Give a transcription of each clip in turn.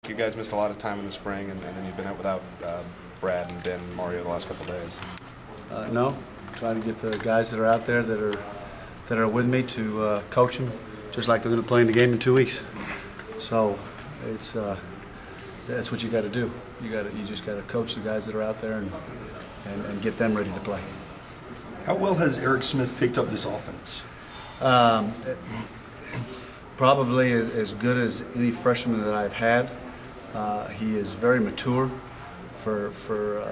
You guys missed a lot of time in the spring, and then you've been out without Brad and Ben and Mario the last couple of days. No, trying to get the guys that are out there that are with me to coach them, just like they're going to play in the game in 2 weeks. So it's that's what you got to do. You just got to coach the guys that are out there and get them ready to play. How well has Eric Smith picked up this offense? Probably as good as any freshman that I've had. He is very mature for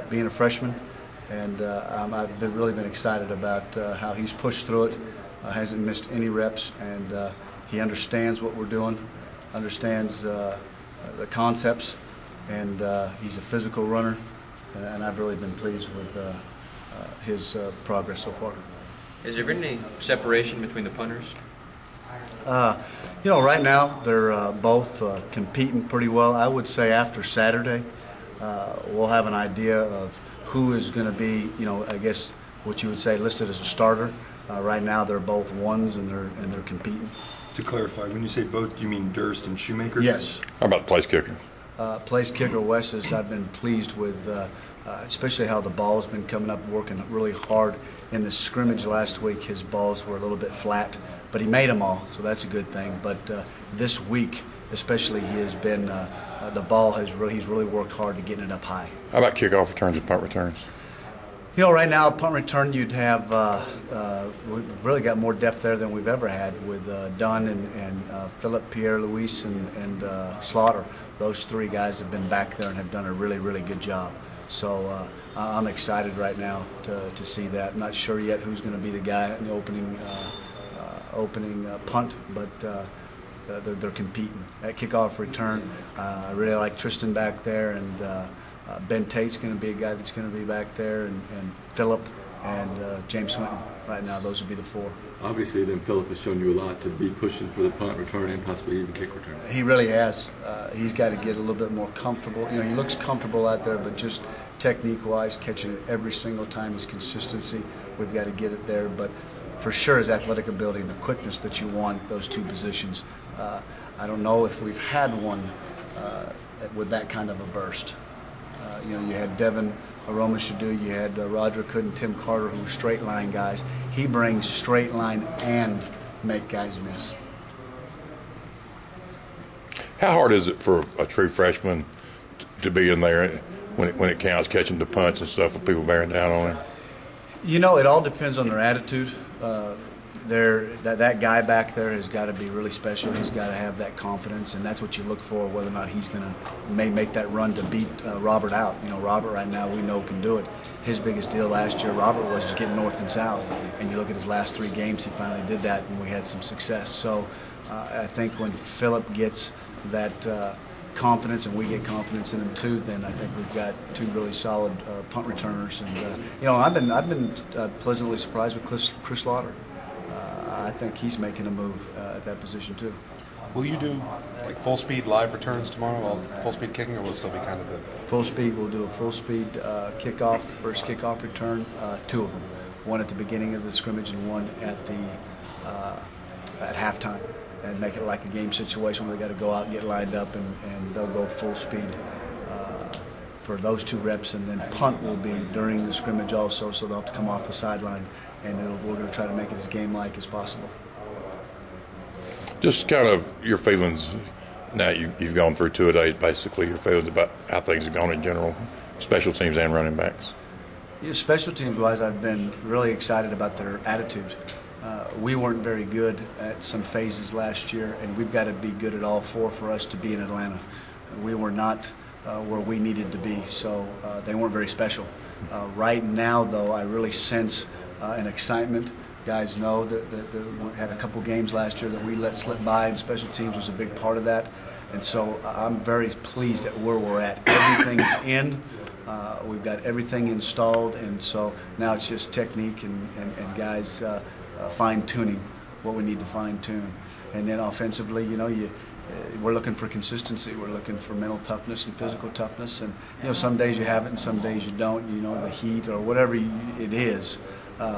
being a freshman, and I've really been excited about how he's pushed through it. Hasn't missed any reps, and he understands what we're doing, understands the concepts, and he's a physical runner, and I've really been pleased with his progress so far. Has there been any separation between the punters? Right now they're both competing pretty well. I would say after Saturday, we'll have an idea of who is going to be, I guess what you would say listed as a starter. Right now they're both ones and they're competing. To clarify, when you say both, do you mean Durst and Shoemaker? Yes. How about the place kicker? Place kicker Wes, I've been pleased with, especially how the ball's been coming up, working really hard. In the scrimmage last week, his balls were a little bit flat, but he made them all, so that's a good thing. But this week, especially, he has been the ball he's really worked hard to getting it up high. How about kickoff returns and punt returns? Right now, punt return, you'd have we've really got more depth there than we've ever had with Dunn and Phillip, Pierre, Luis, and Slaughter. Those three guys have been back there and have done a really good job. So I'm excited right now to see that. I'm not sure yet who's going to be the guy in the opening punt, but they're competing. At kickoff return, I really like Tristan back there, and Ben Tate's going to be a guy that's going to be back there, and Phillip and James Swinton. Right now, those would be the four. Obviously, then Phillip has shown you a lot to be pushing for the punt return and possibly even kick return. He really has. He's got to get a little bit more comfortable. He looks comfortable out there, but just technique-wise, catching it every single time, his consistency, we've got to get it there. But for sure, his athletic ability and the quickness that you want, those two positions. I don't know if we've had one with that kind of a burst. You had Devin Aroma Shadu, you had Roger Hood and Tim Carter, who were straight line guys. He brings straight line and make guys miss. How hard is it for a true freshman to be in there when it counts, catching the punts and stuff with people bearing down on him? It all depends on their attitude. That guy back there has got to be really special. He's got to have that confidence, and that's what you look for, whether or not he's going to make that run to beat Robert out. Robert right now we know can do it. His biggest deal last year, Robert, was just getting north and south. And you look at his last 3 games, he finally did that, and we had some success. So I think when Phillip gets that confidence, and we get confidence in him too, then I think we've got 2 really solid punt returners. And I've been pleasantly surprised with Chris Slaughter. I think he's making a move at that position too. Will you do like full speed live returns tomorrow, full speed kicking, or will it still be kind of the full speed? We'll do a full speed kickoff, first kickoff return, 2 of them, one at the beginning of the scrimmage and one at halftime, and make it like a game situation where they got to go out and get lined up, and they'll go full speed for those 2 reps, and then punt will be during the scrimmage also, so they'll have to come off the sideline, and we're going to try to make it as game-like as possible. Just kind of your feelings now you've gone through 2 days, basically, your feelings about how things have gone in general, special teams and running backs. Special teams-wise, I've been really excited about their attitude. We weren't very good at some phases last year, and we've got to be good at all 4 for us to be in Atlanta. We were not where we needed to be, so they weren't very special. Right now, though, I really sense an excitement. Guys know that we had a couple games last year that we let slip by, and special teams was a big part of that. And so I'm very pleased at where we're at. Everything's in. We've got everything installed, and so now it's just technique and guys fine-tuning what we need to fine-tune. And then offensively, we're looking for consistency. We're looking for mental toughness and physical toughness. And some days you have it, and some days you don't. The heat or whatever it is,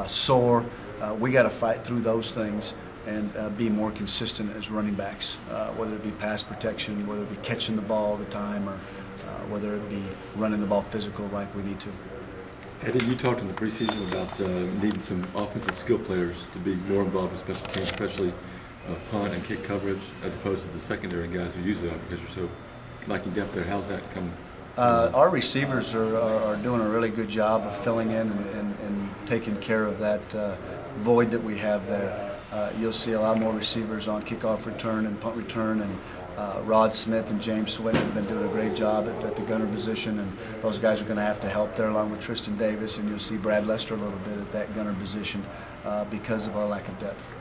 sore. We got to fight through those things and be more consistent as running backs, whether it be pass protection, whether it be catching the ball all the time, or whether it be running the ball physical like we need to. Eddie, you talked in the preseason about needing some offensive skill players to be more involved in special teams, especially punt and kick coverage, as opposed to the secondary guys who usually are, because you're so lacking depth there. How's that come? Our receivers are doing a really good job of filling in and taking care of that void that we have there. You'll see a lot more receivers on kickoff return and punt return, and Rod Smith and James Swinton have been doing a great job at the gunner position, and those guys are going to have to help there along with Tristan Davis, and you'll see Brad Lester a little bit at that gunner position because of our lack of depth.